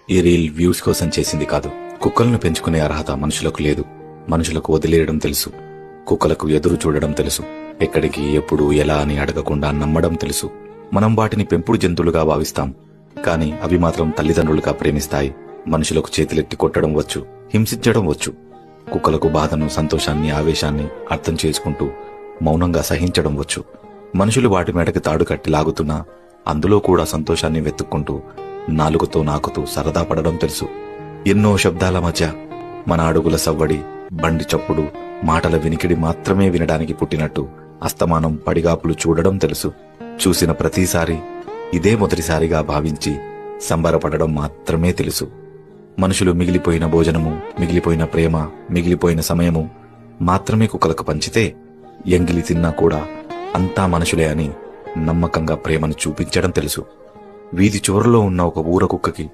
ఈ reel views కోసం చేసింది కాదు. కుక్కలను పెంచుకునే అర్హత మనుషులకు లేదు. మనుషులకు వదిలేయడం తెలుసు. కుక్కలకు ఎదురు చూడడం తెలుసు. ఎక్కడికి, ఎప్పుడు, ఎలా అని అడగకుండా నమ్మడం తెలుసు. మనం వాటిని పెంపుడు జంతువులుగా భావిస్తాం, కానీ అవి మాత్రం తల్లిదండ్రులుగా ప్రేమిస్తాయి. మనుషులకు చేతులెత్తి కొట్టడం వచ్చు, హింసించడం వచ్చు. కుక్కలకు బాధను, సంతోషాన్ని, ఆవేశాన్ని అర్థం చేసుకుంటూ మౌనంగా సహించడం వచ్చు. మనుషులు వాటి మెడకి తాడు కట్టి లాగుతున్నా అందులో కూడా సంతోషాన్ని వెతుక్కుంటూ నాలుగుతో నాకుతూ సరదా పడడం తెలుసు. ఎన్నో శబ్దాల మధ్య మన అడుగుల సవ్వడి, బండి చప్పుడు, మాటల వినికిడి మాత్రమే వినడానికి పుట్టినట్టు అస్తమానం పడిగాపులు చూడడం తెలుసు. చూసిన ప్రతిసారి ఇదే మొదటిసారిగా భావించి సంబరపడడం మాత్రమే తెలుసు. మనుషులు మిగిలిపోయిన భోజనము, మిగిలిపోయిన ప్రేమ, మిగిలిపోయిన సమయము మాత్రమే కుక్కలకు పంచితే ఎంగిలి తిన్నా కూడా అంతా మనుషులే అని నమ్మకంగా ప్రేమను చూపించడం తెలుసు. వీధి చివరలో ఉన్న ఒక ఊర కుక్కకి